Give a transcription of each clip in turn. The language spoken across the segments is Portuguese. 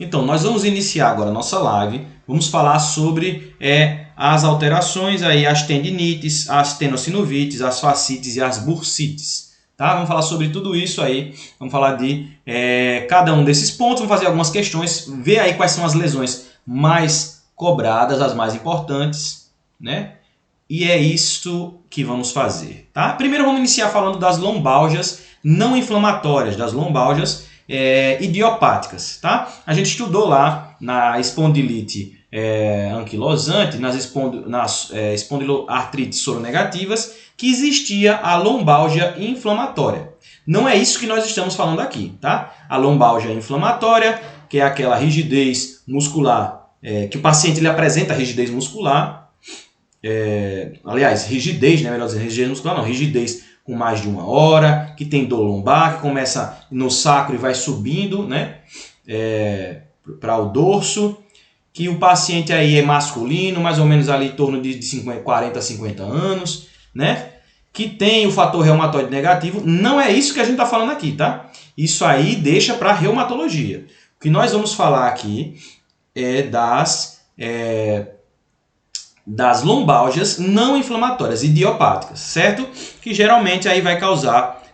Então, nós vamos iniciar agora a nossa live. Vamos falar sobre as alterações, aí, as tendinites, as tenossinovites, as fascites e as bursites. Tá? Vamos falar sobre tudo isso aí. Vamos falar de cada um desses pontos. Vamos fazer algumas questões, ver aí quais são as lesões mais cobradas, as mais importantes, né? E é isto que vamos fazer. Tá? Primeiro vamos iniciar falando das lombalgias não inflamatórias, das lombalgias idiopáticas. Tá? A gente estudou lá na espondilite anquilosante, nas espondiloartrites soronegativas, que existia a lombalgia inflamatória. Não é isso que nós estamos falando aqui. Tá? A lombalgia inflamatória, que é aquela rigidez muscular, que o paciente ele apresenta rigidez muscular, aliás, rigidez, né? Melhor dizer, rigidez muscular não, rigidez com mais de 1 hora, que tem dor lombar, que começa no sacro e vai subindo, né? Para o dorso, que o paciente aí é masculino, mais ou menos ali em torno de 40 a 50 anos, né? Que tem o fator reumatoide negativo. Não é isso que a gente está falando aqui, tá? Isso aí deixa para reumatologia. O que nós vamos falar aqui é das lombalgias não inflamatórias, idiopáticas, certo? Que geralmente aí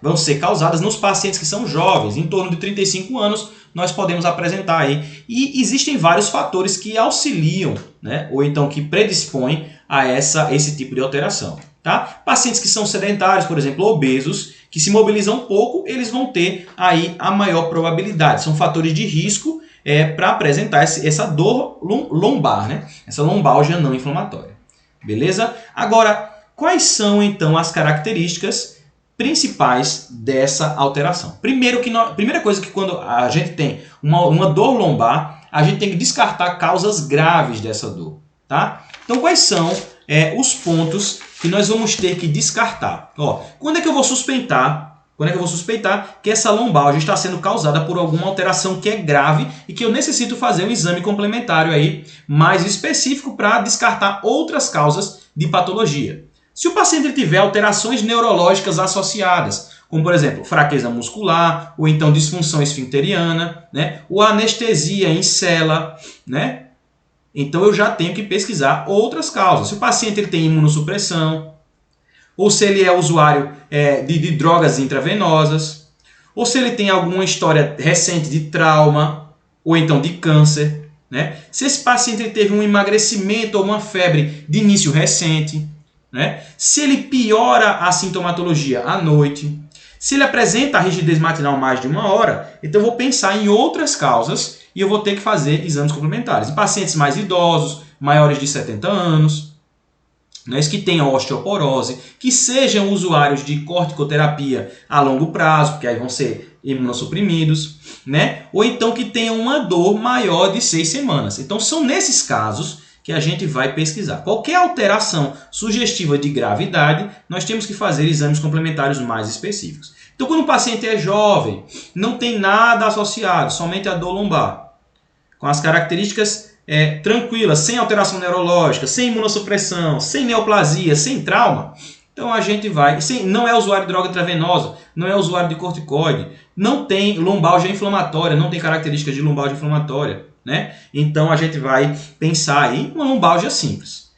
vão ser causadas nos pacientes que são jovens, em torno de 35 anos, nós podemos apresentar aí. E existem vários fatores que auxiliam, né? Ou então que predispõem a esse tipo de alteração. Tá? Pacientes que são sedentários, por exemplo, obesos, que se mobilizam pouco, eles vão ter aí a maior probabilidade. São fatores de risco para apresentar essa dor lombar, né? Essa lombalgia não inflamatória. Beleza? Agora, quais são então as características principais dessa alteração? Primeira coisa que quando a gente tem uma dor lombar, a gente tem que descartar causas graves dessa dor. Tá? Então, quais são os pontos que nós vamos ter que descartar? Quando é que eu vou suspeitar que essa lombalgia está sendo causada por alguma alteração que é grave e que eu necessito fazer um exame complementário aí mais específico para descartar outras causas de patologia? Se o paciente tiver alterações neurológicas associadas, como por exemplo, fraqueza muscular, ou então disfunção esfincteriana, né? Ou anestesia em cela, né? Então eu já tenho que pesquisar outras causas. Se o paciente ele tem imunossupressão, ou se ele é usuário de drogas intravenosas, ou se ele tem alguma história recente de trauma, ou então de câncer, né? Se esse paciente ele teve um emagrecimento ou uma febre de início recente, né? Se ele piora a sintomatologia à noite, se ele apresenta a rigidez matinal mais de 1 hora, então eu vou pensar em outras causas e eu vou ter que fazer exames complementares. Em pacientes mais idosos, maiores de 70 anos, né, que tenham osteoporose, que sejam usuários de corticoterapia a longo prazo, porque aí vão ser imunossuprimidos, né? Ou então que tenham uma dor maior de 6 semanas. Então são nesses casos que a gente vai pesquisar. Qualquer alteração sugestiva de gravidade, nós temos que fazer exames complementares mais específicos. Então quando o paciente é jovem, não tem nada associado, somente a dor lombar, com as características tranquilas, sem alteração neurológica, sem imunossupressão, sem neoplasia, sem trauma, então a gente vai, não é usuário de droga intravenosa, não é usuário de corticoide, não tem lombalgia inflamatória, não tem características de lombalgia inflamatória, né? Então a gente vai pensar aí uma lombalgia simples.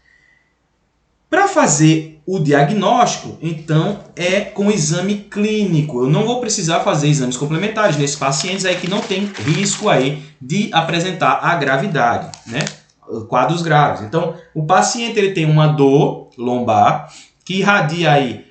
Para fazer o diagnóstico, então, é com exame clínico. Eu não vou precisar fazer exames complementares nesses pacientes aí que não tem risco aí de apresentar a gravidade, né? Quadros graves. Então, o paciente ele tem uma dor lombar que irradia aí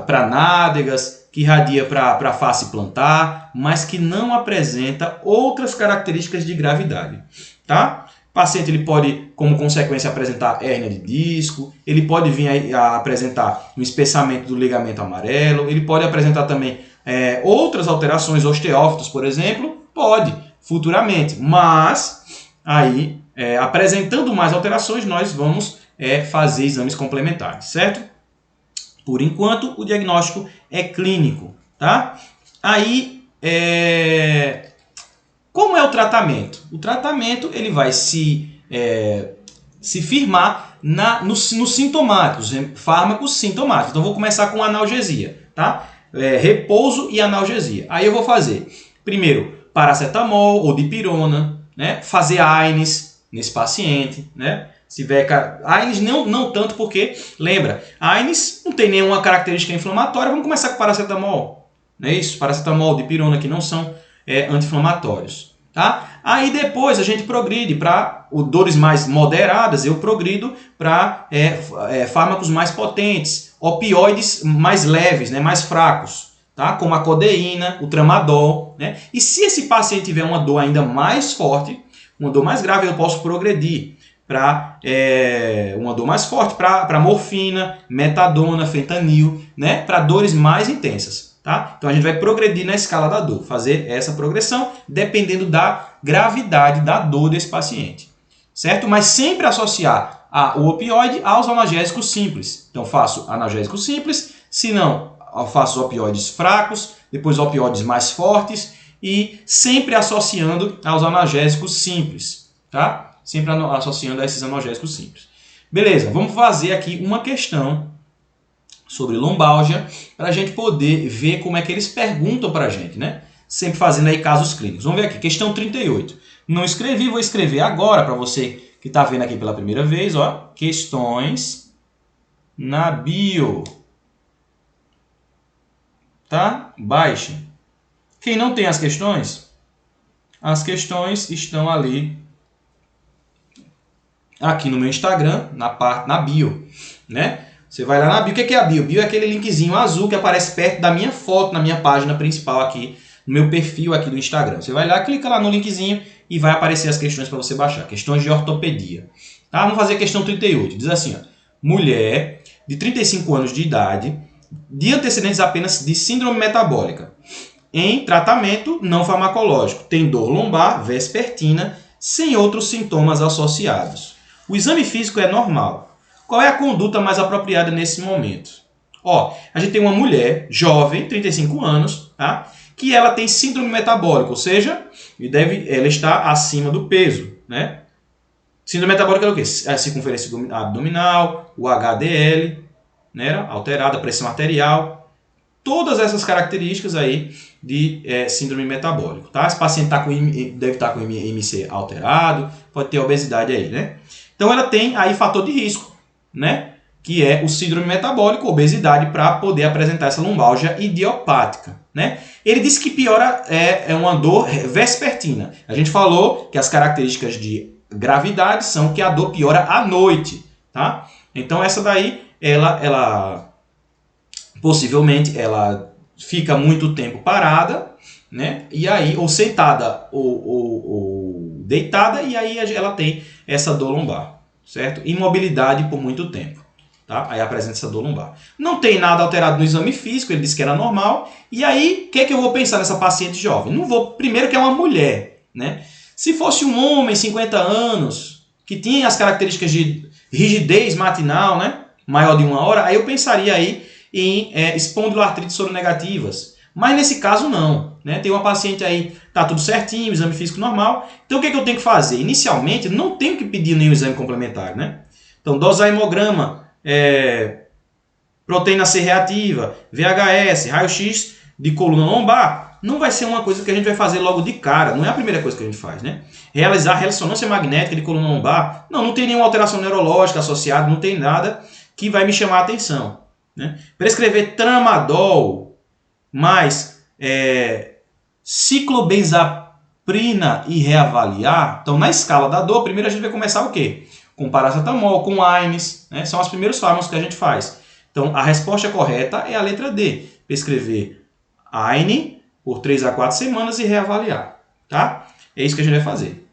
para nádegas, que irradia para a face plantar, mas que não apresenta outras características de gravidade, tá? O paciente ele pode, como consequência, apresentar hérnia de disco, ele pode vir a apresentar um espessamento do ligamento amarelo, ele pode apresentar também outras alterações, osteófitos, por exemplo, pode, futuramente, mas aí, apresentando mais alterações, nós vamos fazer exames complementares, certo? Por enquanto, o diagnóstico é clínico, tá? Aí, como é o tratamento? O tratamento ele vai se firmar nos sintomáticos, fármacos sintomáticos. Então, vou começar com analgesia, tá? Repouso e analgesia. Aí eu vou fazer, primeiro, paracetamol ou dipirona, né? Fazer AINES nesse paciente, né? Se tiver AINES não tanto porque, lembra, AINES não tem nenhuma característica inflamatória, vamos começar com paracetamol, não é isso? Paracetamol, dipirona que não são anti-inflamatórios, tá? Aí depois a gente progride para dores mais moderadas, eu progrido para fármacos mais potentes, opioides mais leves, né, mais fracos, tá? Como a codeína, o tramadol, né? E se esse paciente tiver uma dor ainda mais forte, uma dor mais grave, eu posso progredir para uma dor mais forte, para morfina, metadona, fentanil, né? Para dores mais intensas. Tá? Então a gente vai progredir na escala da dor, fazer essa progressão dependendo da gravidade da dor desse paciente. Certo? Mas sempre associar o opioide aos analgésicos simples. Então faço analgésicos simples, se não, eu faço opioides fracos, depois opioides mais fortes e sempre associando aos analgésicos simples. Tá? Sempre associando a esses analgésicos simples. Beleza, vamos fazer aqui uma questão sobre lombalgia, para a gente poder ver como é que eles perguntam para a gente, né? Sempre fazendo aí casos clínicos. Vamos ver aqui, questão 38. Não escrevi, vou escrever agora para você que está vendo aqui pela primeira vez, ó. Questões na bio. Tá? Baixe. Quem não tem as questões estão ali, aqui no meu Instagram, na bio, né? Você vai lá na bio. O que é a bio? Bio é aquele linkzinho azul que aparece perto da minha foto, na minha página principal aqui, no meu perfil aqui do Instagram. Você vai lá, clica lá no linkzinho e vai aparecer as questões para você baixar. Questões de ortopedia. Tá? Vamos fazer a questão 38. Diz assim, ó. Mulher de 35 anos de idade, de antecedentes apenas de síndrome metabólica, em tratamento não farmacológico. Tem dor lombar, vespertina, sem outros sintomas associados. O exame físico é normal. Qual é a conduta mais apropriada nesse momento? Ó, a gente tem uma mulher jovem, 35 anos, tá? Que ela tem síndrome metabólica, ou seja, ela está acima do peso, né? Síndrome metabólica é o quê? A circunferência abdominal, o HDL, né? Alterada, pressão arterial, todas essas características aí de síndrome metabólica, tá? Esse paciente deve estar com IMC alterado, pode ter obesidade aí, né? Então ela tem aí fator de risco, né? Que é o síndrome metabólico, obesidade, para poder apresentar essa lombalgia idiopática, né? Ele disse que piora uma dor vespertina. A gente falou que as características de gravidade são que a dor piora à noite, tá? Então essa daí, ela possivelmente ela fica muito tempo parada, né? E aí, ou sentada ou deitada, e aí ela tem essa dor lombar. Certo? Imobilidade por muito tempo. Tá? Aí apresenta essa dor lombar. Não tem nada alterado no exame físico, ele disse que era normal. E aí, o que é que eu vou pensar nessa paciente jovem? Não vou, primeiro que é uma mulher, né? Se fosse um homem, 50 anos, que tinha as características de rigidez matinal, né? Maior de 1 hora, aí eu pensaria aí em espondiloartrites soronegativas. Mas nesse caso não, né? Tem uma paciente aí, tá tudo certinho, exame físico normal. Então o que é que eu tenho que fazer? Inicialmente, não tenho que pedir nenhum exame complementar, né? Então dosar hemograma, proteína C reativa, VHS, raio-x de coluna lombar, não vai ser uma coisa que a gente vai fazer logo de cara. Não é a primeira coisa que a gente faz, né? Realizar ressonância magnética de coluna lombar, não tem nenhuma alteração neurológica associada, não tem nada que vai me chamar a atenção, né? Prescrever tramadol, mais ciclobenzaprina e reavaliar. Então, na escala da dor, primeiro a gente vai começar o quê? Com paracetamol, com AINES, né? São os primeiros fármacos que a gente faz. Então, a resposta correta é a letra D. Prescrever AINE por 3 a 4 semanas e reavaliar, tá? É isso que a gente vai fazer.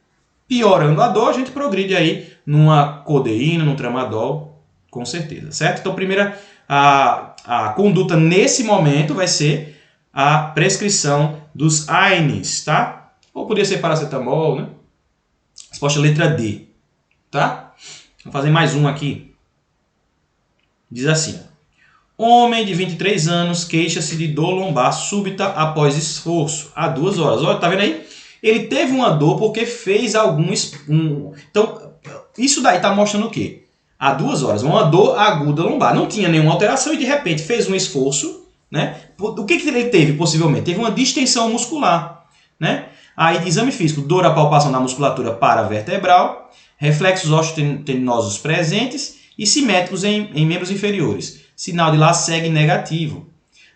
Piorando a dor, a gente progride aí numa codeína, num tramadol, com certeza, certo? Então, primeira, a conduta nesse momento vai ser a prescrição dos AINES, tá? Ou poderia ser paracetamol, né? Resposta letra D, tá? Vou fazer mais um aqui. Diz assim, homem de 23 anos queixa-se de dor lombar súbita após esforço, há 2 horas. Olha, tá vendo aí? Ele teve uma dor porque fez Então, isso daí tá mostrando o quê? Há 2 horas, uma dor aguda lombar. Não tinha nenhuma alteração e de repente fez um esforço, né? O que ele teve, possivelmente? Teve uma distensão muscular, né? Aí de exame físico, dor à palpação da musculatura paravertebral, reflexos osteotendinosos presentes e simétricos em membros inferiores. Sinal de LASEG negativo.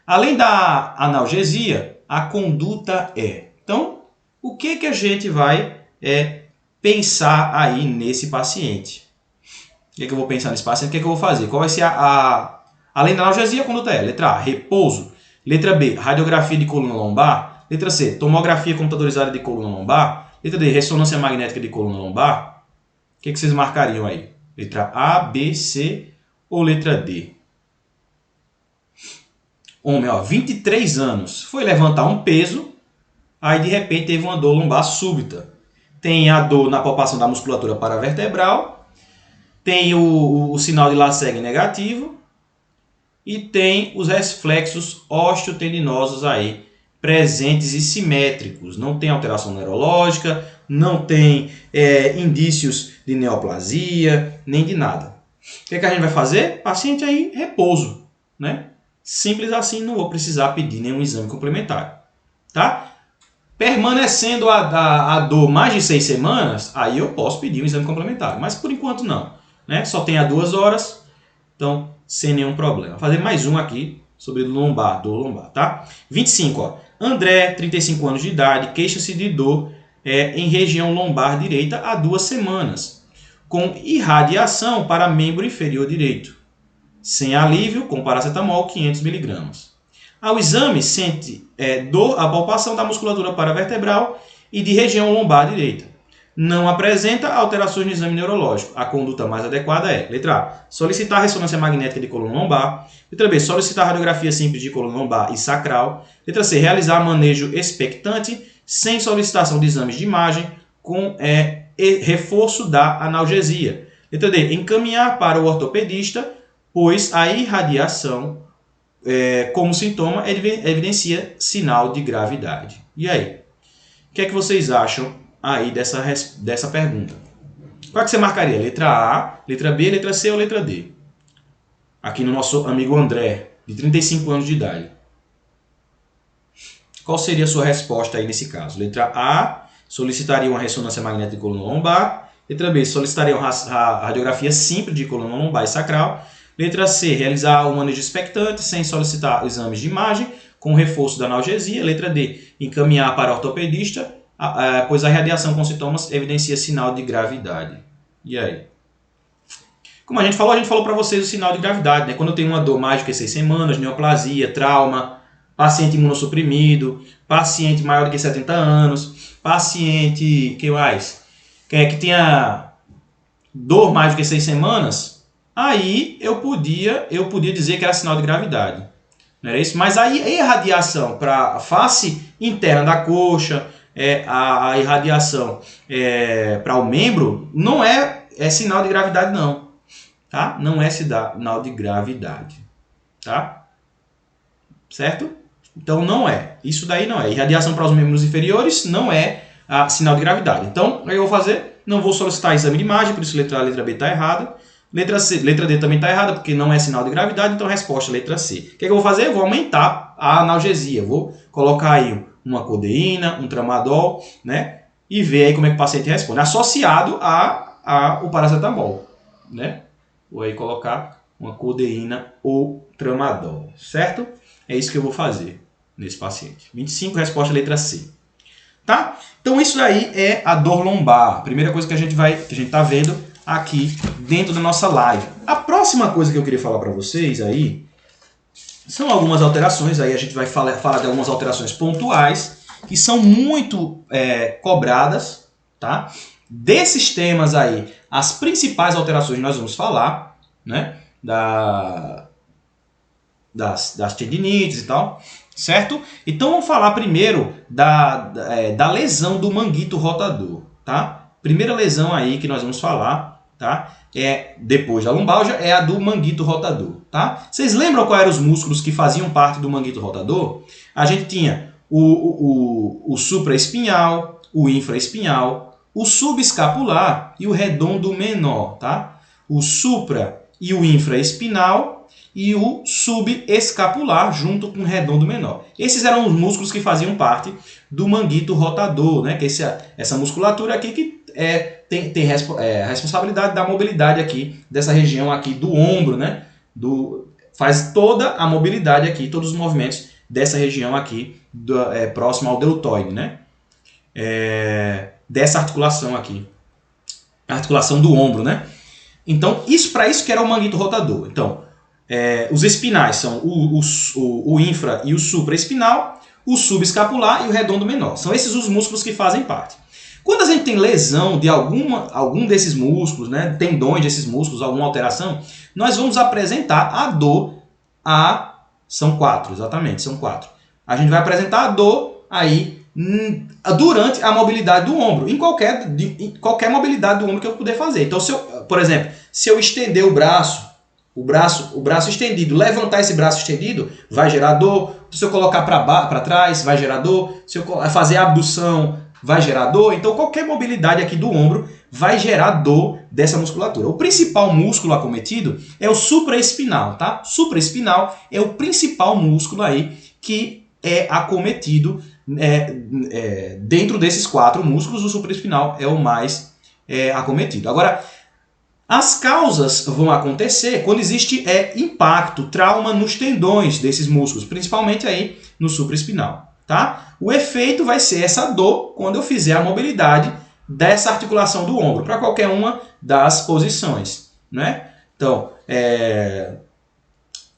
Além da analgesia, a conduta é. Então, o que a gente vai pensar aí nesse paciente? O que eu vou pensar nesse paciente? O que eu vou fazer? Qual vai ser além da analgesia, a conduta é? Letra A, repouso. Letra B, radiografia de coluna lombar. Letra C, tomografia computadorizada de coluna lombar. Letra D, ressonância magnética de coluna lombar. O que vocês marcariam aí? Letra A, B, C ou letra D? Homem, 23 anos, foi levantar um peso, aí de repente teve uma dor lombar súbita. Tem a dor na palpação da musculatura paravertebral, tem o sinal de LASEG negativo e tem os reflexos osteotendinosos aí presentes e simétricos. Não tem alteração neurológica, não tem indícios de neoplasia, nem de nada. O que a gente vai fazer? Paciente aí, repouso, né? Simples assim, não vou precisar pedir nenhum exame complementar. Tá? Permanecendo a dor mais de 6 semanas, aí eu posso pedir um exame complementar. Mas por enquanto não. Né? Só tem há 2 horas, então sem nenhum problema. Vou fazer mais um aqui sobre lombar, dor lombar. Tá? 25. Ó. André, 35 anos de idade, queixa-se de dor em região lombar direita há 2 semanas, com irradiação para membro inferior direito. Sem alívio, com paracetamol 500 mg. Ao exame, sente dor à palpação da musculatura paravertebral e de região lombar direita. Não apresenta alterações no exame neurológico. A conduta mais adequada é: letra A, solicitar ressonância magnética de coluna lombar. Letra B, solicitar radiografia simples de coluna lombar e sacral. Letra C, realizar manejo expectante sem solicitação de exames de imagem com reforço da analgesia. Letra D, encaminhar para o ortopedista, pois a irradiação, como sintoma, evidencia sinal de gravidade. E aí? O que é que vocês acham aí dessa pergunta? Qual é que você marcaria? Letra A, letra B, letra C ou letra D? Aqui no nosso amigo André, de 35 anos de idade. Qual seria a sua resposta aí nesse caso? Letra A, solicitaria uma ressonância magnética de coluna lombar. Letra B, solicitaria uma radiografia simples de coluna lombar e sacral. Letra C, realizar o manejo expectante sem solicitar exames de imagem, com reforço da analgesia. Letra D, encaminhar para ortopedista, pois a radiação com sintomas evidencia sinal de gravidade. E aí? Como a gente falou para vocês o sinal de gravidade, né? Quando eu tenho uma dor mais do que 6 semanas, neoplasia, trauma, paciente imunossuprimido, paciente maior do que 70 anos, paciente que tenha dor mais do que 6 semanas, aí eu podia dizer que era sinal de gravidade. Não era isso? Mas aí a irradiação para a face interna da coxa, a irradiação para o membro, não é sinal de gravidade não. Tá? Não é sinal de gravidade. Tá? Certo? Então não é. Isso daí não é. Irradiação para os membros inferiores não é sinal de gravidade. Então, o que eu vou fazer? Não vou solicitar exame de imagem, por isso a letra B está errada. Letra D também está errada, porque não é sinal de gravidade, então a resposta é letra C. O que eu vou fazer? Eu vou aumentar a analgesia. Vou colocar aí uma codeína, um tramadol, né? E ver aí como é que o paciente responde. Associado ao paracetamol, né? Vou aí colocar uma codeína ou tramadol, certo? É isso que eu vou fazer nesse paciente. 25, resposta letra C. Tá? Então isso aí é a dor lombar. Primeira coisa que a gente está vendo aqui dentro da nossa live. A próxima coisa que eu queria falar para vocês aí são algumas alterações. Aí a gente vai falar de algumas alterações pontuais que são muito cobradas, tá? Desses temas aí, as principais alterações que nós vamos falar, né? Das tendinites e tal, certo? Então vamos falar primeiro da lesão do manguito rotador, tá? Primeira lesão aí que nós vamos falar, tá? Depois da lombalgia, é a do manguito rotador, tá? Vocês lembram quais eram os músculos que faziam parte do manguito rotador? A gente tinha o supraespinhal, o infraespinhal, o subescapular e o redondo menor, tá? O supra e o infraespinal e o subescapular junto com o redondo menor. Esses eram os músculos que faziam parte do manguito rotador, né? Que essa musculatura aqui que tem a responsabilidade da mobilidade aqui dessa região aqui do ombro, né? Faz toda a mobilidade aqui, todos os movimentos dessa região aqui próximo ao deltoide, né? Dessa articulação aqui, a articulação do ombro, né? Então, para isso que era o manguito rotador. Então, os espinais são o infra e o supraespinal, o subescapular e o redondo menor. São esses os músculos que fazem parte. Quando a gente tem lesão de algum desses músculos, né, tendões desses músculos, alguma alteração, nós vamos apresentar a dor são 4, exatamente, são 4. A gente vai apresentar a dor aí durante a mobilidade do ombro, em qualquer mobilidade do ombro que eu puder fazer. Então, por exemplo, se eu estender o braço estendido, levantar esse braço estendido, vai gerar dor. Se eu colocar para trás, vai gerar dor. Se eu fazer abdução, vai gerar dor. Então, qualquer mobilidade aqui do ombro vai gerar dor dessa musculatura. O principal músculo acometido é o supraespinal, tá? Supraespinal é o principal músculo aí que é acometido. Dentro desses 4 músculos, o supraespinal é o mais acometido. Agora, as causas vão acontecer quando existe impacto, trauma nos tendões desses músculos, principalmente aí no supraespinal, tá? O efeito vai ser essa dor quando eu fizer a mobilidade dessa articulação do ombro, para qualquer uma das posições, né? Então,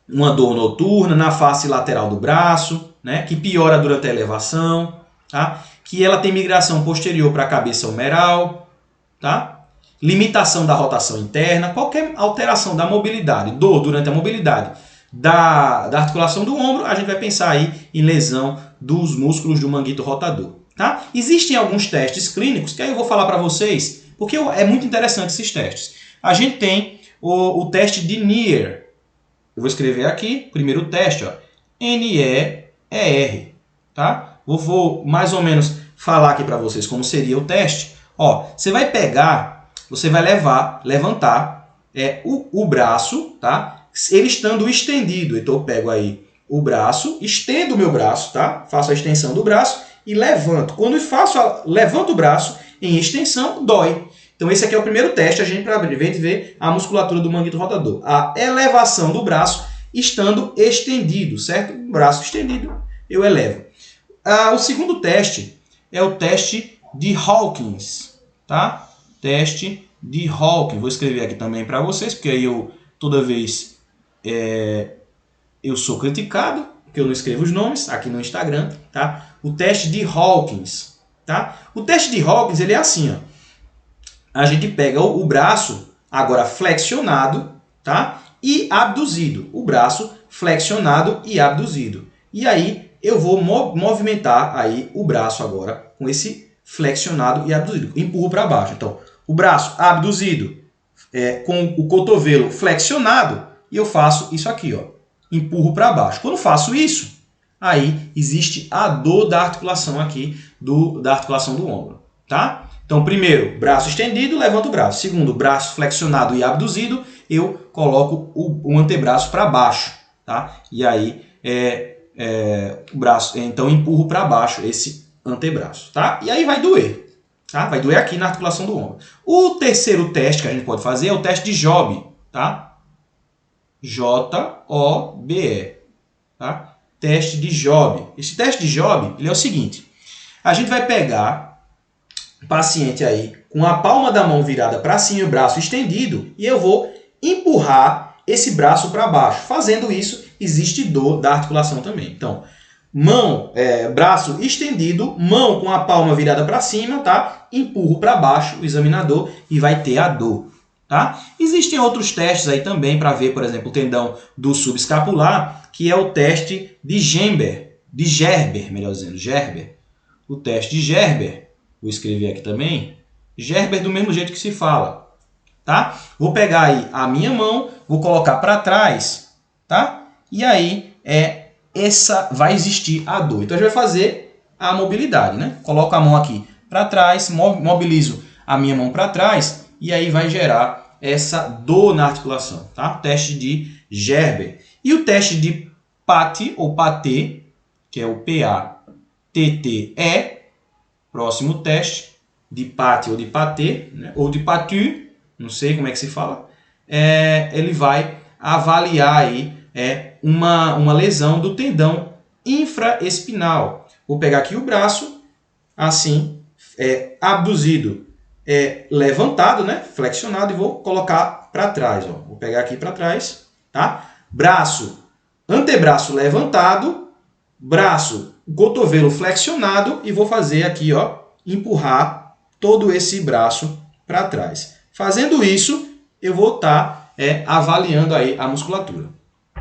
uma dor noturna na face lateral do braço, né? Que piora durante a elevação, tá? Que ela tem migração posterior para a cabeça humeral, tá? Limitação da rotação interna, qualquer alteração da mobilidade, dor durante a mobilidade da articulação do ombro, a gente vai pensar aí em lesão dos músculos do manguito rotador, tá? Existem alguns testes clínicos, que aí eu vou falar para vocês, porque é muito interessante esses testes. A gente tem o teste de Neer. Eu vou escrever aqui, primeiro teste, ó, N-E-E-R, tá? Vou mais ou menos falar aqui para vocês como seria o teste. Ó, você vai levantar o braço, tá? Ele estando estendido. Então eu pego aí o braço, estendo o meu braço, tá? Faço a extensão do braço e levanto. Quando eu levanto o braço em extensão, dói. Então esse aqui é o primeiro teste, a gente para ver a musculatura do manguito rotador. A elevação do braço estando estendido, certo? O braço estendido, eu elevo. O segundo teste é o teste de Hawkins, tá? Teste de Hawkins. Vou escrever aqui também para vocês, porque aí toda vez eu sou criticado, porque eu não escrevo os nomes aqui no Instagram, tá? O teste de Hawkins, tá? O teste de Hawkins, ele é assim, ó. A gente pega o braço agora flexionado, tá? E abduzido. O braço flexionado e abduzido. E aí eu vou movimentar aí o braço agora com esse flexionado e abduzido. Empurro para baixo. Então, o braço abduzido com o cotovelo flexionado e eu faço isso aqui, ó. Empurro para baixo. Quando faço isso, aí existe a dor da articulação aqui, da articulação do ombro, tá? Então, primeiro, braço estendido, levanto o braço. Segundo, braço flexionado e abduzido, eu coloco o antebraço para baixo, tá? E aí, o braço, então, empurro para baixo esse antebraço, tá? E aí vai doer, tá? Vai doer aqui na articulação do ombro. O terceiro teste que a gente pode fazer é o teste de Job, tá? J-O-B-E, tá? Teste de Job. Esse teste de Job, ele é o seguinte. A gente vai pegar o paciente aí com a palma da mão virada para cima e o braço estendido e eu vou empurrar esse braço para baixo. Fazendo isso, existe dor da articulação também. Então, braço estendido, mão com a palma virada para cima, tá? Empurro para baixo o examinador e vai ter a dor, tá? Existem outros testes aí também para ver, por exemplo, o tendão do subescapular, que é o teste de Gerber, melhor dizendo, Gerber. O teste de Gerber, vou escrever aqui também, Gerber do mesmo jeito que se fala, tá? Vou pegar aí a minha mão, vou colocar para trás, tá? E aí vai existir a dor. Então a gente vai fazer a mobilidade, né? Coloco a mão aqui para trás, mobilizo a minha mão para trás e aí vai gerar essa dor na articulação, tá? Teste de Gerber. E o teste de PATE, ou PATE, que é o PATTE, próximo teste, de PATE ou de PATE, né? Ou de PATU, não sei como é que se fala, ele vai avaliar aí, uma lesão do tendão infraespinal. Vou pegar aqui o braço, assim, abduzido, levantado, né? Flexionado, e vou colocar para trás. Ó. Vou pegar aqui para trás, tá? Braço, antebraço levantado, braço, cotovelo flexionado, e vou fazer aqui, ó, empurrar todo esse braço para trás. Fazendo isso, eu vou estar avaliando aí a musculatura.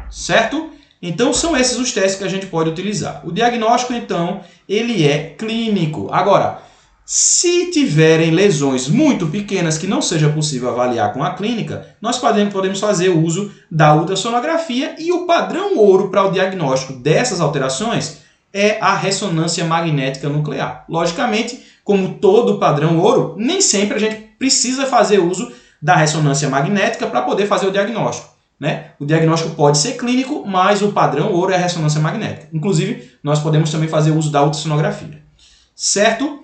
Certo? Então, são esses os testes que a gente pode utilizar. O diagnóstico, então, ele é clínico. Agora, se tiverem lesões muito pequenas que não seja possível avaliar com a clínica, nós podemos fazer uso da ultrassonografia, e o padrão ouro para o diagnóstico dessas alterações é a ressonância magnética nuclear. Logicamente, como todo padrão ouro, nem sempre a gente precisa fazer uso da ressonância magnética para poder fazer o diagnóstico, né? O diagnóstico pode ser clínico, mas o padrão ouro é a ressonância magnética. Inclusive, nós podemos também fazer uso da ultrassonografia. Certo?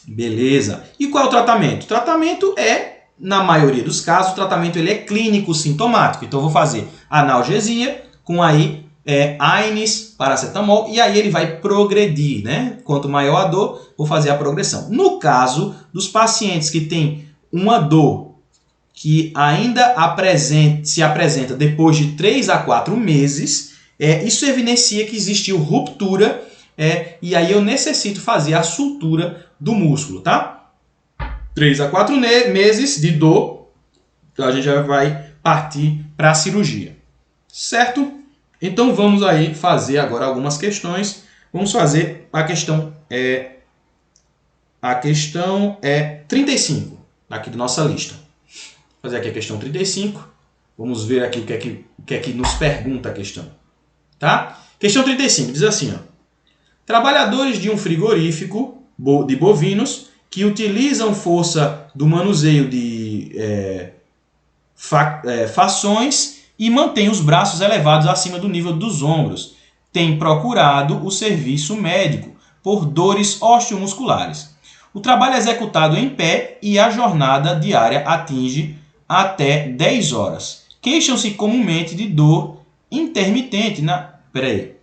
Beleza. E qual é o tratamento? O tratamento na maioria dos casos, o tratamento ele é clínico sintomático. Então, eu vou fazer analgesia com aí AINES, paracetamol, e aí ele vai progredir, né? Quanto maior a dor, vou fazer a progressão. No caso dos pacientes que têm uma dor que ainda se apresenta depois de 3 a 4 meses, isso evidencia que existiu ruptura, e aí eu necessito fazer a sutura do músculo, tá? 3 a 4 meses de dor, então a gente já vai partir para a cirurgia, certo? Então vamos aí fazer agora algumas questões. Vamos fazer a questão 35 aqui da nossa lista. Vou fazer aqui a questão 35. Vamos ver aqui o que é que nos pergunta a questão. Tá? Questão 35 diz assim, ó. Trabalhadores de um frigorífico de bovinos que utilizam força do manuseio de fações e mantêm os braços elevados acima do nível dos ombros, têm procurado o serviço médico por dores osteomusculares. O trabalho é executado em pé e a jornada diária atinge até 10 horas. Queixam-se comumente de dor intermitente na... Peraí.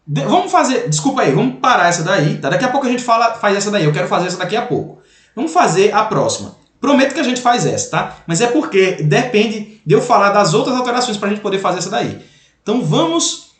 Vamos fazer... Desculpa aí, vamos parar essa daí. Tá? Daqui a pouco a gente faz essa daí. Eu quero fazer essa daqui a pouco. Vamos fazer a próxima. Prometo que a gente faz essa, tá? Mas é porque depende de eu falar das outras alterações para a gente poder fazer essa daí. Então vamos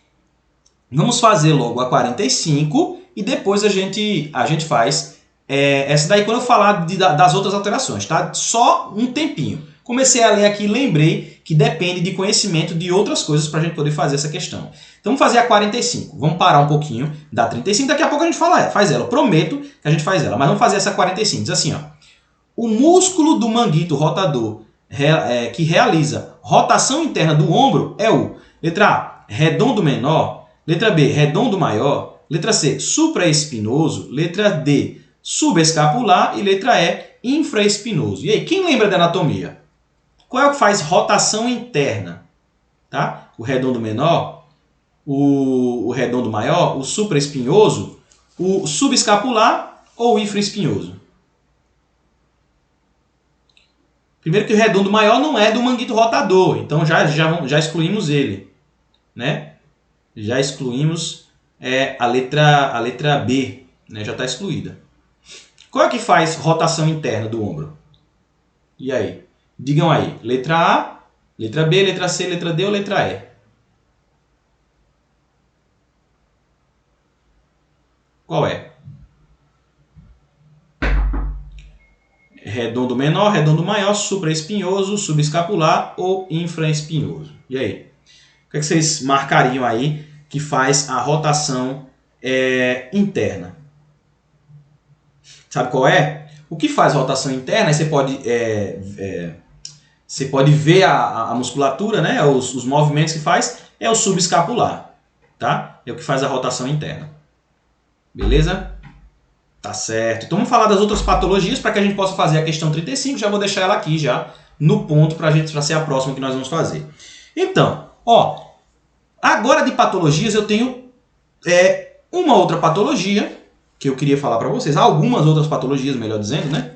fazer logo a 45 e depois a gente faz essa daí quando eu falar das outras alterações, tá? Só um tempinho. Comecei a ler aqui e lembrei que depende de conhecimento de outras coisas para a gente poder fazer essa questão. Então vamos fazer a 45. Vamos parar um pouquinho da 35. Daqui a pouco a gente faz ela. Eu prometo que a gente faz ela. Mas vamos fazer essa 45. Diz assim, ó. O músculo do manguito rotador que realiza rotação interna do ombro é o letra A, redondo menor, letra B, redondo maior, letra C, supraespinoso, letra D, subescapular e letra E, infraespinoso. E aí, quem lembra da anatomia? Qual é o que faz rotação interna? Tá? O redondo menor, o redondo maior, o supraespinhoso, o subescapular ou o infraespinhoso? Primeiro que o redondo maior não é do manguito rotador, então já excluímos ele, né? Já excluímos a letra B, né? Já está excluída. Qual é que faz rotação interna do ombro? E aí? Digam aí, letra A, letra B, letra C, letra D ou letra E? Qual é? Redondo menor, redondo maior, supraespinhoso, subescapular ou infraespinhoso. E aí? O que é que vocês marcariam aí que faz a rotação interna? Sabe qual é? O que faz rotação interna, você pode ver a musculatura, né? Os movimentos que faz, é o subescapular. Tá? É o que faz a rotação interna. Beleza? Tá certo. Então vamos falar das outras patologias para que a gente possa fazer a questão 35. Já vou deixar ela aqui já no ponto para ser a próxima que nós vamos fazer. Então, ó, agora de patologias eu tenho uma outra patologia que eu queria falar para vocês, algumas outras patologias, melhor dizendo, né?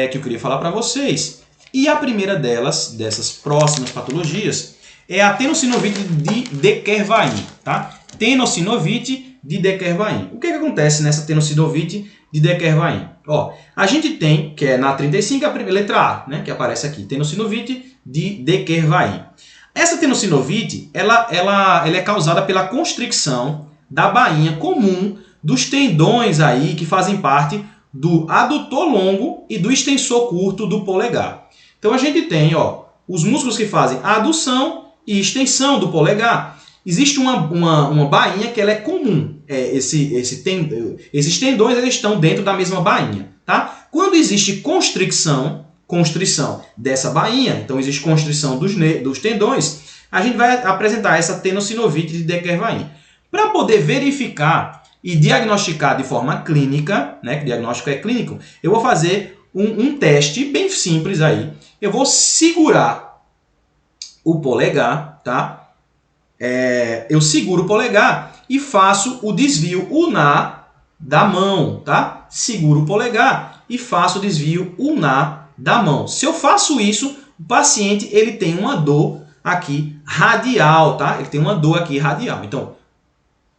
Que eu queria falar para vocês. E a primeira dessas próximas patologias, é a tenossinovite de Dequervain, tá? Tenossinovite de Dequervain. O que acontece nessa tenossinovite de Dequervain? Ó, a gente tem, que é na 35, a primeira letra A, né, que aparece aqui, tenossinovite de Dequervain. Essa tenossinovite, ela é causada pela constricção da bainha comum dos tendões aí que fazem parte do adutor longo e do extensor curto do polegar. Então a gente tem, ó, os músculos que fazem a adução e extensão do polegar. Existe uma bainha que ela é comum. Esses tendões eles estão dentro da mesma bainha. Tá? Quando existe constrição dessa bainha, então existe constrição dos tendões, a gente vai apresentar essa tenossinovite de Dequervain. Para poder verificar e diagnosticar de forma clínica, né, que diagnóstico é clínico, eu vou fazer um teste bem simples aí. Eu vou segurar o polegar, tá? Eu seguro o polegar e faço o desvio ulnar da mão, tá? Seguro o polegar e faço o desvio ulnar da mão. Se eu faço isso, o paciente ele tem uma dor aqui radial, tá? Ele tem uma dor aqui radial. Então,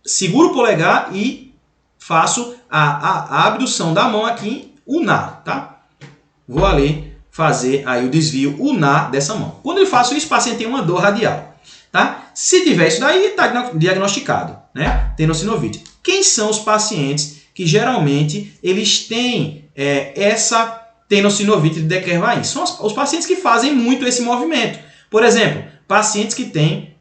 seguro o polegar e faço a abdução da mão aqui ulnar, tá? Vou ali fazer aí o desvio ulnar dessa mão. Quando eu faço isso, o paciente tem uma dor radial, tá? Se tiver isso daí, está diagnosticado, né? Tenossinovite. Quem são os pacientes que geralmente eles têm essa tenossinovite de Dequervain? São os pacientes que fazem muito esse movimento. Por exemplo, pacientes que têm,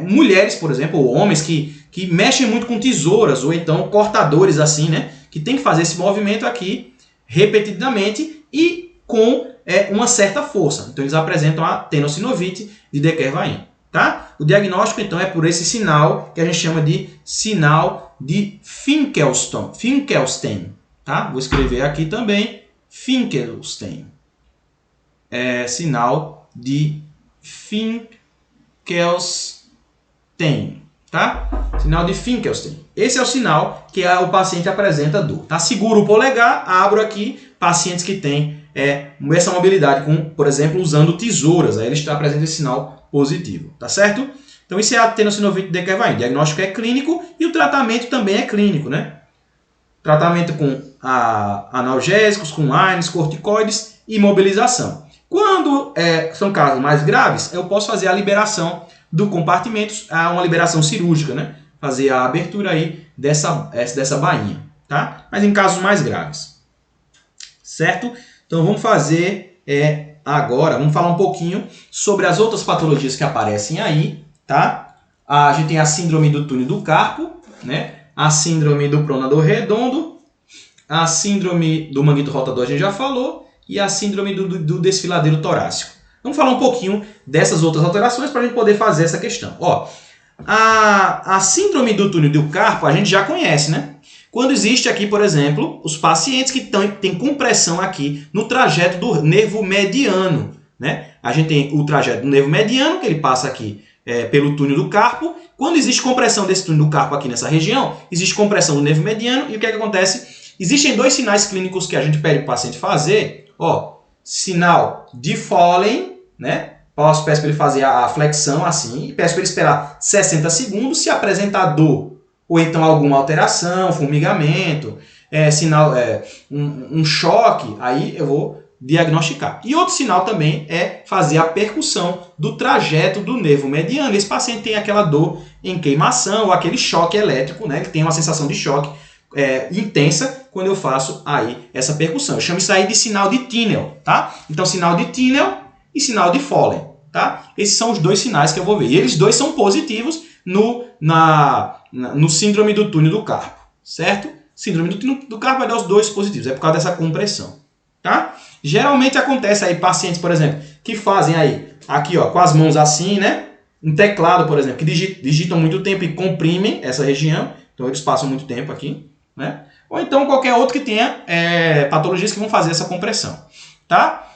mulheres, por exemplo, ou homens que mexem muito com tesouras, ou então cortadores assim, né? Que tem que fazer esse movimento aqui repetidamente e com uma certa força. Então eles apresentam a tenossinovite de Dequervain. Tá? O diagnóstico, então, é por esse sinal que a gente chama de sinal de Finkelstein. Tá? Vou escrever aqui também, Finkelstein. Sinal de Finkelstein. Tá? Sinal de Finkelstein. Esse é o sinal que o paciente apresenta dor. Tá? Seguro o polegar, abro aqui, pacientes que têm essa mobilidade, com, por exemplo, usando tesouras. Aí eles apresentam esse sinal positivo, tá certo? Então isso é a tenossinovite de Dequervain. O diagnóstico é clínico e o tratamento também é clínico, né? Tratamento com analgésicos, com AINES, corticoides e imobilização. Quando são casos mais graves, eu posso fazer a liberação do compartimento, uma liberação cirúrgica, né? Fazer a abertura aí dessa bainha, tá? Mas em casos mais graves, certo? Então vamos fazer agora, vamos falar um pouquinho sobre as outras patologias que aparecem aí, tá? A gente tem a síndrome do túnel do carpo, né? A síndrome do pronador redondo, a síndrome do manguito rotador a gente já falou, e a síndrome do desfiladeiro torácico. Vamos falar um pouquinho dessas outras alterações para a gente poder fazer essa questão. Ó, a síndrome do túnel do carpo a gente já conhece, né? Quando existe aqui, por exemplo, os pacientes que têm compressão aqui no trajeto do nervo mediano, né? A gente tem o trajeto do nervo mediano, que ele passa aqui pelo túnel do carpo. Quando existe compressão desse túnel do carpo aqui nessa região, existe compressão do nervo mediano. E o que acontece? Existem dois sinais clínicos que a gente pede para o paciente fazer. Ó, sinal de Foley, né? Peço para ele fazer a flexão assim e peço para ele esperar 60 segundos. Se apresentar dor ou então alguma alteração, formigamento, um choque, aí eu vou diagnosticar. E outro sinal também é fazer a percussão do trajeto do nervo mediano. Esse paciente tem aquela dor em queimação ou aquele choque elétrico, né? Ele tem uma sensação de choque intensa quando eu faço aí essa percussão. Eu chamo isso aí de sinal de Tinel, tá? Então, sinal de Tinel e sinal de Foley, tá? Esses são os dois sinais que eu vou ver. E eles dois são positivos no síndrome do túnel do carpo, certo? Síndrome do túnel do carpo vai dar os dois positivos, é por causa dessa compressão, tá? Geralmente acontece aí pacientes, por exemplo, que fazem aí, aqui ó, com as mãos assim, né? Um teclado, por exemplo, que digitam muito tempo e comprimem essa região, então eles passam muito tempo aqui, né? Ou então qualquer outro que tenha patologias que vão fazer essa compressão, tá?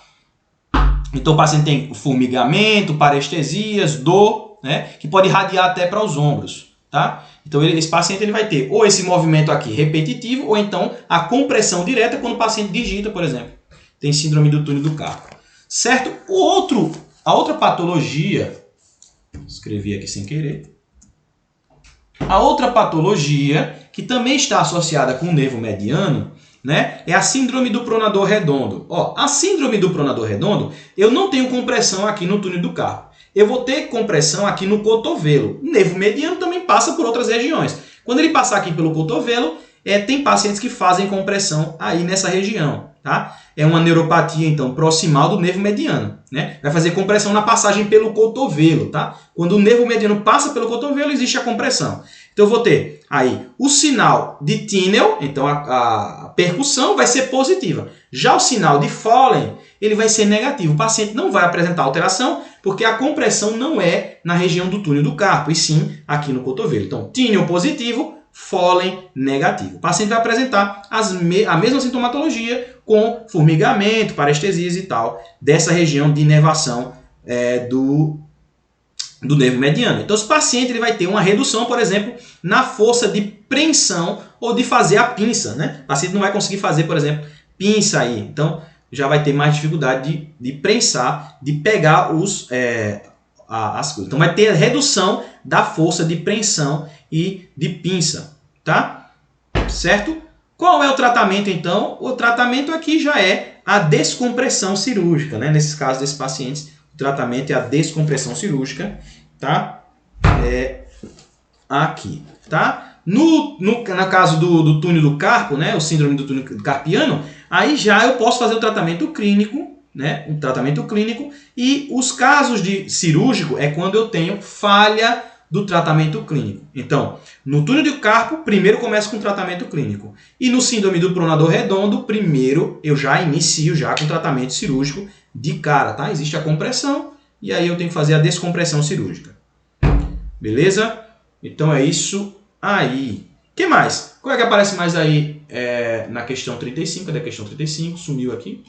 Então o paciente tem formigamento, parestesias, dor, né, que pode irradiar até para os ombros, tá? Então esse paciente ele vai ter ou esse movimento aqui repetitivo ou então a compressão direta quando o paciente digita, por exemplo. Tem síndrome do túnel do carpo. Certo? A outra patologia, escrevi aqui sem querer. A outra patologia que também está associada com o nervo mediano, né, é a síndrome do pronador redondo. Ó, a síndrome do pronador redondo, eu não tenho compressão aqui no túnel do carpo. Eu vou ter compressão aqui no cotovelo. O nervo mediano também passa por outras regiões. Quando ele passar aqui pelo cotovelo, tem pacientes que fazem compressão aí nessa região, tá? É uma neuropatia, então, proximal do nervo mediano, né? Vai fazer compressão na passagem pelo cotovelo, tá? Quando o nervo mediano passa pelo cotovelo, existe a compressão. Então, eu vou ter aí o sinal de Tinel, então a percussão vai ser positiva. Já o sinal de Follen, ele vai ser negativo. O paciente não vai apresentar alteração, porque a compressão não é na região do túnel do carpo, e sim aqui no cotovelo. Então, Tinel positivo, Follen negativo. O paciente vai apresentar a mesma sintomatologia com formigamento, parestesias e tal, dessa região de inervação do nervo mediano. Então, esse paciente ele vai ter uma redução, por exemplo, na força de preensão ou de fazer a pinça, né? O paciente não vai conseguir fazer, por exemplo, pinça aí. Então, já vai ter mais dificuldade de prensar, de pegar as coisas. Então, vai ter redução da força de preensão e de pinça, tá? Certo? Qual é o tratamento, então? O tratamento aqui já é a descompressão cirúrgica, né? Nesses casos desses pacientes, o tratamento é a descompressão cirúrgica, tá? Aqui, tá? No caso do túnel do carpo, né? O síndrome do túnel carpiano, aí já eu posso fazer o tratamento clínico, né? Um tratamento clínico, e os casos de cirúrgico é quando eu tenho falha do tratamento clínico. Então, no túnel do carpo, primeiro começo com o tratamento clínico. E no síndrome do pronador redondo, primeiro eu já inicio já com o tratamento cirúrgico de cara, tá? Existe a compressão e aí eu tenho que fazer a descompressão cirúrgica. Beleza? Então é isso aí. O que mais? Qual é que aparece mais aí na questão 35? Cadê a questão 35? Sumiu aqui.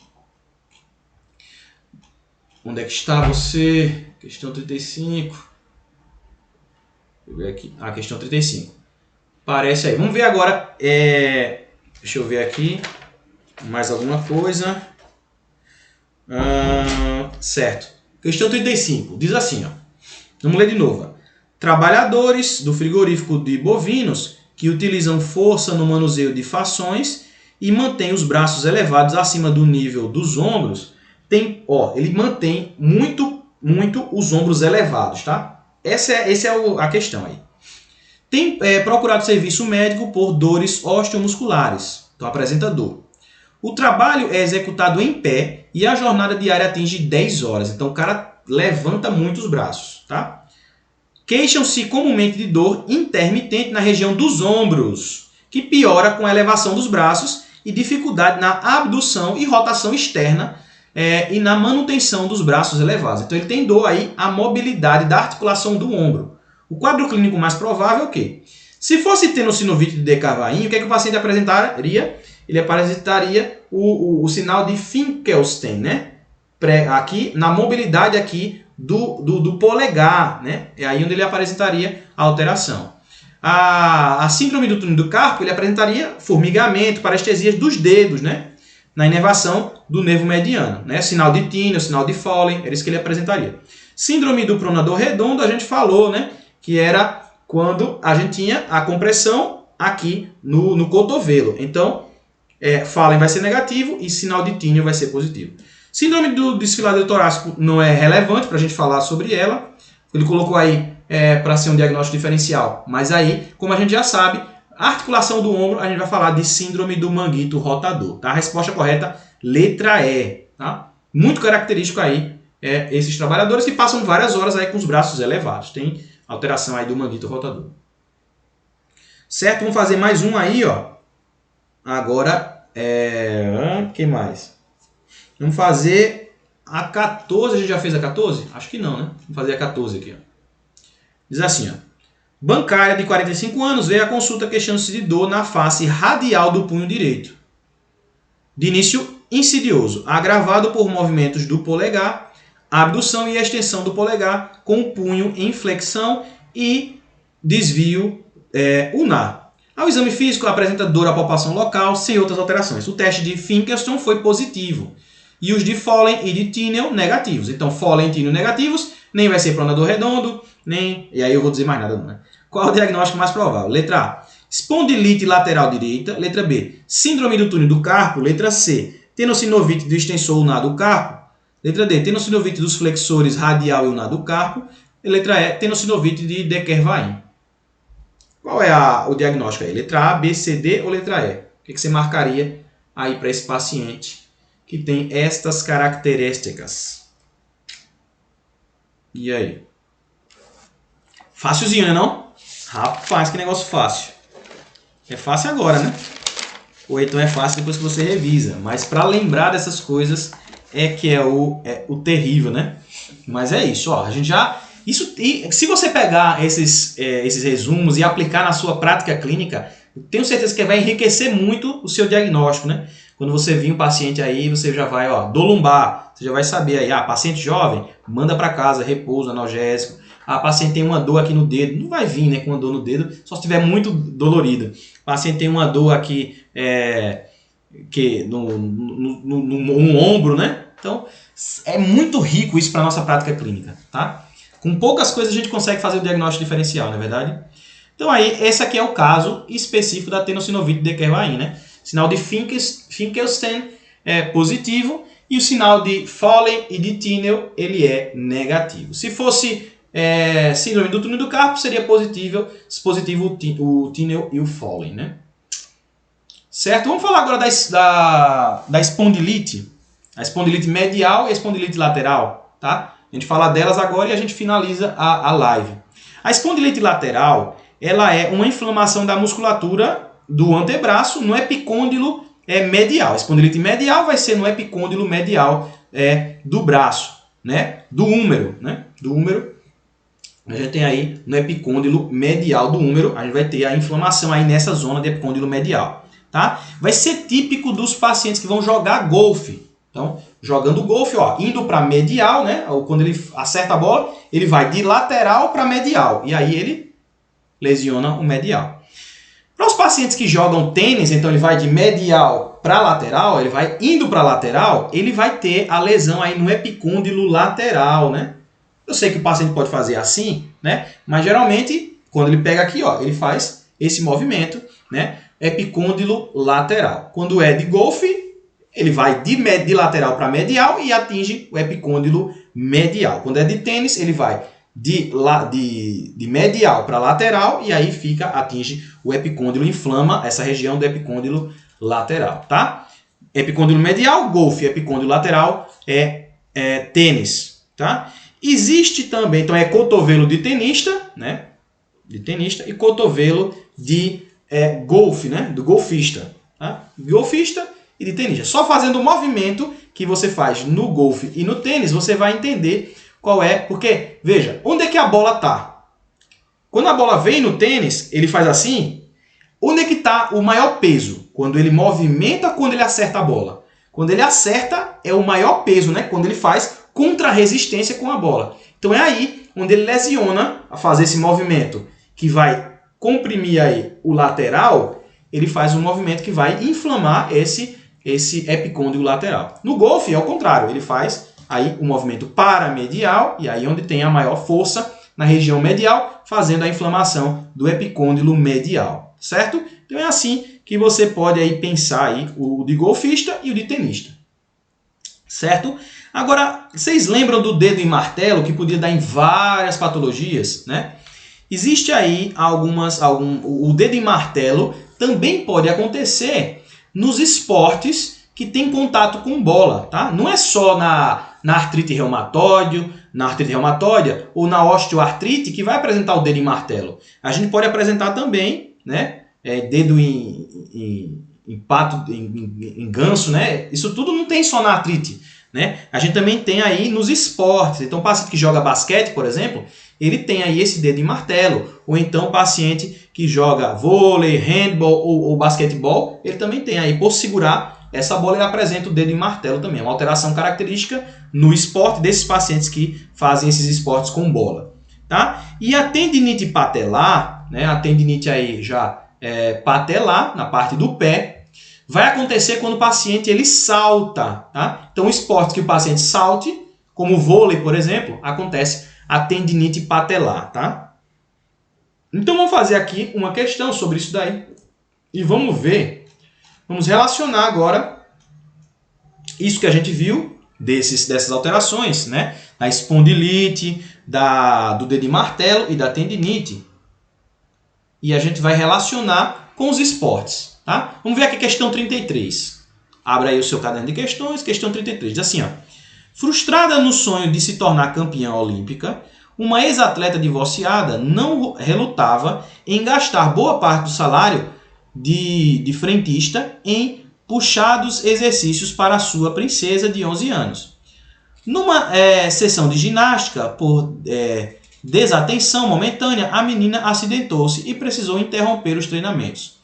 Onde é que está você? Questão 35. Deixa eu ver aqui. A questão 35. Aparece aí. Vamos ver agora. Deixa eu ver aqui. Mais alguma coisa. Certo. Questão 35. Diz assim, ó. Vamos ler de novo. Trabalhadores do frigorífico de bovinos que utilizam força no manuseio de fações e mantêm os braços elevados acima do nível dos ombros, ele mantém muito os ombros elevados, tá? Essa é a questão aí. Tem procurado serviço médico por dores osteomusculares. Então apresenta dor. O trabalho é executado em pé e a jornada diária atinge 10 horas. Então o cara levanta muito os braços, tá? Queixam-se comumente de dor intermitente na região dos ombros, que piora com a elevação dos braços e dificuldade na abdução e rotação externa e na manutenção dos braços elevados. Então ele tem dor aí a mobilidade da articulação do ombro. O quadro clínico mais provável é o quê? Se fosse tenossinovite de Descarvalhin, o que é que o paciente apresentaria? Ele apresentaria o sinal de Finkelstein, né? Aqui na mobilidade aqui do polegar, né? É aí onde ele apresentaria a alteração. A síndrome do túnel do carpo, ele apresentaria formigamento, parestesias dos dedos, né? Na inervação do nervo mediano, né? Sinal de Tinel, sinal de Follen, era isso que ele apresentaria. Síndrome do pronador redondo, a gente falou, né? Que era quando a gente tinha a compressão aqui no cotovelo. Então, Follen vai ser negativo e sinal de Tinel vai ser positivo. Síndrome do desfiladeiro torácico não é relevante para a gente falar sobre ela. Ele colocou aí para ser um diagnóstico diferencial. Mas aí, como a gente já sabe, a articulação do ombro, a gente vai falar de síndrome do manguito rotador. Tá? A resposta correta, letra E. Tá? Muito característico aí esses trabalhadores que passam várias horas aí com os braços elevados. Tem alteração aí do manguito rotador. Certo? Vamos fazer mais um aí, ó. Agora, que mais? Vamos fazer a 14. A gente já fez a 14? Acho que não, né? Vamos fazer a 14 aqui, ó. Diz assim, ó. Bancária de 45 anos veio à consulta queixando-se de dor na face radial do punho direito. De início insidioso, agravado por movimentos do polegar a abdução e a extensão do polegar com o punho em flexão e desvio ulnar. Ao exame físico apresenta dor à palpação local sem outras alterações. O teste de Finkelstein foi positivo e os de Follen e de Tinel negativos. Então, Follen e Tinel negativos, nem vai ser pronador redondo, nem... E aí eu vou dizer mais nada não, né? Qual é o diagnóstico mais provável? Letra A, espondilite lateral direita. Letra B, síndrome do túnel do carpo. Letra C, tenossinovite do extensor ulnar do carpo. Letra D, tenossinovite dos flexores radial e ulnar do carpo. E letra E, tenossinovite de Decker-Vain. Qual é o diagnóstico aí? Letra A, B, C, D ou letra E? O que você marcaria aí para esse paciente que tem estas características? E aí? Fácilzinho, né não? Rapaz, que negócio fácil. É fácil agora, né? Ou então é fácil depois que você revisa. Mas para lembrar dessas coisas é que é o terrível, né? Mas é isso, ó. A gente já... e se você pegar esses resumos e aplicar na sua prática clínica, eu tenho certeza que vai enriquecer muito o seu diagnóstico, né? Quando você vir um paciente aí, você já vai, ó, dor lombar, você já vai saber aí, paciente jovem, manda para casa, repouso, analgésico. Paciente tem uma dor aqui no dedo, não vai vir, né, com uma dor no dedo, só se estiver muito dolorido. Paciente tem uma dor aqui no ombro, né? Então, é muito rico isso para nossa prática clínica, tá? Com poucas coisas a gente consegue fazer o diagnóstico diferencial, não é verdade? Então aí, esse aqui é o caso específico da tenossinovite de Decker-Vain, né? Sinal de Finkelstein é positivo e o sinal de Follen e de Tinel ele é negativo. Se fosse síndrome do túnel do carpo, seria positivo o Tinel e o Follen, né? Certo? Vamos falar agora da espondilite. A espondilite medial e a espondilite lateral, tá? A gente fala delas agora e a gente finaliza a live. A espondilite lateral, ela é uma inflamação da musculatura do antebraço no epicôndilo medial. A espondilite medial vai ser no epicôndilo medial do braço, né? Do húmero, né? Do húmero. A gente tem aí no epicôndilo medial do húmero, a gente vai ter a inflamação aí nessa zona de epicôndilo medial, tá? Vai ser típico dos pacientes que vão jogar golfe. Então, jogando golfe, ó, indo para medial, né? Quando ele acerta a bola, ele vai de lateral para medial. E aí ele lesiona o medial. Para os pacientes que jogam tênis, então ele vai de medial para lateral, ele vai indo para lateral, ele vai ter a lesão aí no epicôndilo lateral, né? Eu sei que o paciente pode fazer assim, né? Mas geralmente, quando ele pega aqui, ó, ele faz esse movimento, né? Epicôndilo lateral. Quando é de golfe, ele vai de lateral para medial e atinge o epicôndilo medial. Quando é de tênis, ele vai de medial para lateral e aí atinge o epicôndilo, inflama essa região do epicôndilo lateral, tá? Epicôndilo medial, golfe, epicôndilo lateral tênis, tá? Existe também, então é cotovelo de tenista, né? De tenista e cotovelo de golfe, né? Do golfista, tá? Golfista e de tenista. Só fazendo o movimento que você faz no golfe e no tênis, você vai entender qual é. Porque, veja, onde é que a bola está? Quando a bola vem no tênis, ele faz assim. Onde é que está o maior peso? Quando ele movimenta, quando ele acerta a bola. Quando ele acerta, é o maior peso, né? Quando ele faz contra-resistência com a bola. Então é aí onde ele lesiona a fazer esse movimento que vai comprimir aí o lateral, ele faz um movimento que vai inflamar esse epicôndilo lateral. No golfe é o contrário, ele faz aí o movimento paramedial e aí onde tem a maior força na região medial, fazendo a inflamação do epicôndilo medial, certo? Então é assim que você pode aí pensar aí o de golfista e o de tenista, certo? Agora, vocês lembram do dedo em martelo que podia dar em várias patologias, né? Existe aí o dedo em martelo também pode acontecer nos esportes que tem contato com bola, tá? Não é só na artrite reumatoide ou na osteoartrite que vai apresentar o dedo em martelo. A gente pode apresentar também, né? Dedo em pato, em ganso, né? Isso tudo não tem só na artrite, né? A gente também tem aí nos esportes. Então, o paciente que joga basquete, por exemplo, ele tem aí esse dedo em martelo. Ou então, o paciente que joga vôlei, handball ou basquetebol, ele também tem aí, por segurar essa bola apresenta o dedo em martelo também. É uma alteração característica no esporte desses pacientes que fazem esses esportes com bola. Tá? E a tendinite patelar, né, a tendinite aí já patelar, na parte do pé, vai acontecer quando o paciente ele salta. Tá? Então, esportes que o paciente salte, como o vôlei, por exemplo, acontece a tendinite patelar. Tá? Então, vamos fazer aqui uma questão sobre isso daí. E vamos ver, vamos relacionar agora isso que a gente viu dessas alterações, né? Da espondilite, do dedo de martelo e da tendinite. E a gente vai relacionar com os esportes. Tá? Vamos ver aqui a questão 33. Abra aí o seu caderno de questões, questão 33. Diz assim, ó. Frustrada no sonho de se tornar campeã olímpica, uma ex-atleta divorciada não relutava em gastar boa parte do salário de frentista em puxados exercícios para a sua princesa de 11 anos. Numa sessão de ginástica, por desatenção momentânea, a menina acidentou-se e precisou interromper os treinamentos.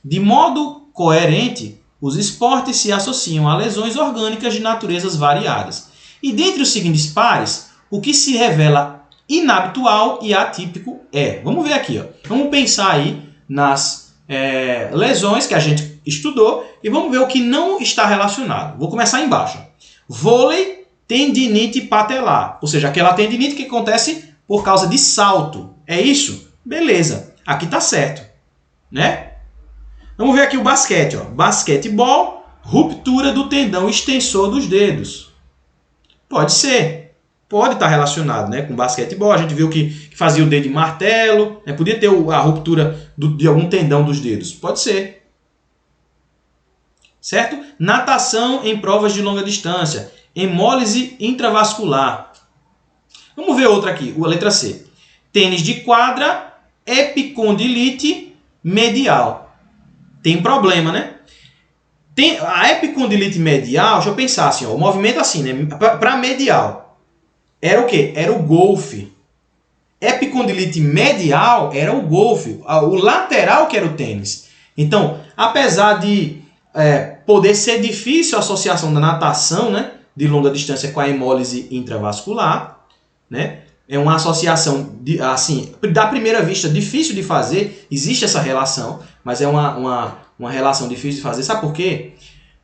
De modo coerente, os esportes se associam a lesões orgânicas de naturezas variadas. E dentre os seguintes pares, o que se revela inabitual e atípico é... Vamos ver aqui, ó. Vamos pensar aí nas lesões que a gente estudou e vamos ver o que não está relacionado. Vou começar embaixo. Vôlei, tendinite patelar, ou seja, aquela tendinite que acontece por causa de salto. É isso? Beleza, aqui está certo, né? Vamos ver aqui o basquete, ó. Basquetebol, ruptura do tendão extensor dos dedos. Pode ser. Pode estar relacionado, né, com basquetebol. A gente viu que fazia o dedo de martelo, né, podia ter a ruptura de algum tendão dos dedos. Pode ser. Certo? Natação em provas de longa distância. Hemólise intravascular. Vamos ver outra aqui, a letra C. Tênis de quadra, epicondilite medial. Tem problema, né? A epicondilite medial, deixa eu pensar assim, ó, o movimento assim, né? Para medial. Era o quê? Era o golfe. Epicondilite medial era o golfe. O lateral que era o tênis. Então, apesar de poder ser difícil a associação da natação, né, de longa distância com a hemólise intravascular, né? É uma associação, assim, da primeira vista, difícil de fazer. Existe essa relação, mas é uma relação difícil de fazer. Sabe por quê?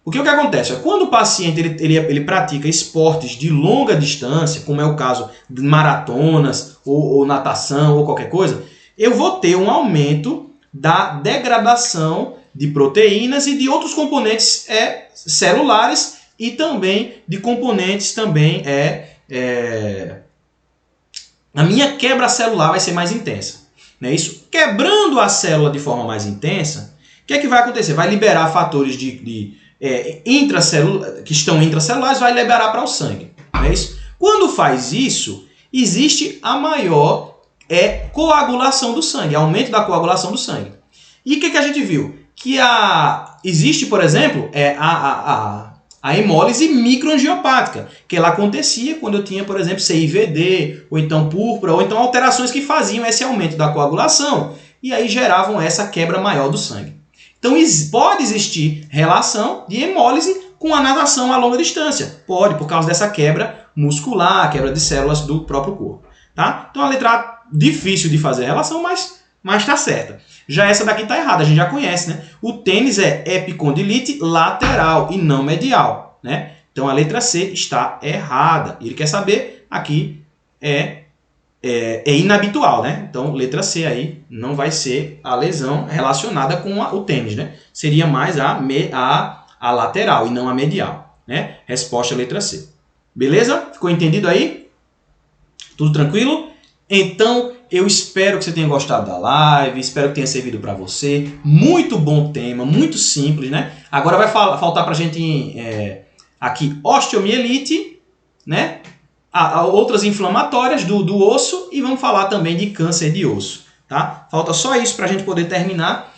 Porque o que acontece? Quando o paciente ele pratica esportes de longa distância, como é o caso de maratonas, ou natação, ou qualquer coisa, eu vou ter um aumento da degradação de proteínas e de outros componentes celulares e também de componentes também a minha quebra celular vai ser mais intensa. Não é isso? Quebrando a célula de forma mais intensa, o que é que vai acontecer? Vai liberar fatores que estão intracelulares, vai liberar para o sangue. Não é isso? Quando faz isso, existe a maior coagulação do sangue, aumento da coagulação do sangue. E o que a gente viu? Que existe, por exemplo, a hemólise microangiopática, que ela acontecia quando eu tinha, por exemplo, CIVD, ou então púrpura, ou então alterações que faziam esse aumento da coagulação e aí geravam essa quebra maior do sangue. Então pode existir relação de hemólise com a natação a longa distância. Pode, por causa dessa quebra muscular, quebra de células do próprio corpo. Tá? Então a letra A, difícil de fazer a relação, mas está certa. Já essa daqui está errada, a gente já conhece, né? O tênis é epicondilite lateral e não medial, né? Então a letra C está errada. Ele quer saber, aqui é inabitual, né? Então letra C aí não vai ser a lesão relacionada com o tênis, né? Seria mais a lateral e não a medial, né? Resposta letra C. Beleza? Ficou entendido aí? Tudo tranquilo? Então, eu espero que você tenha gostado da live, espero que tenha servido para você. Muito bom tema, muito simples, né? Agora vai faltar para a gente aqui osteomielite, né? Outras inflamatórias do osso e vamos falar também de câncer de osso, tá? Falta só isso para a gente poder terminar.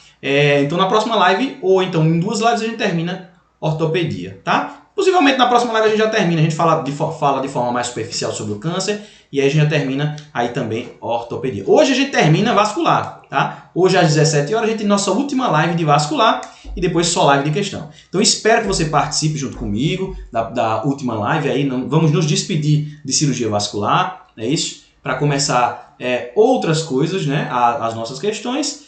Então, na próxima live, ou então em 2 lives, a gente termina ortopedia, tá? Possivelmente na próxima live a gente já termina, a gente fala de forma mais superficial sobre o câncer e aí a gente já termina aí também ortopedia. Hoje a gente termina vascular, tá? Hoje às 17 horas a gente tem nossa última live de vascular e depois só live de questão. Então espero que você participe junto comigo da última live aí, vamos nos despedir de cirurgia vascular, é isso? Para começar outras coisas, né? As nossas questões.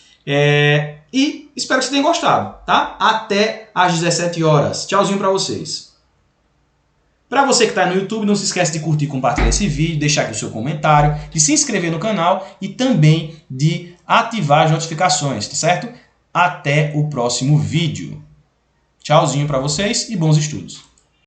E espero que você tenha gostado, tá? Até às 17 horas. Tchauzinho para vocês. Para você que está no YouTube, não se esquece de curtir e compartilhar esse vídeo, deixar aqui o seu comentário, de se inscrever no canal e também de ativar as notificações, tá certo? Até o próximo vídeo. Tchauzinho para vocês e bons estudos.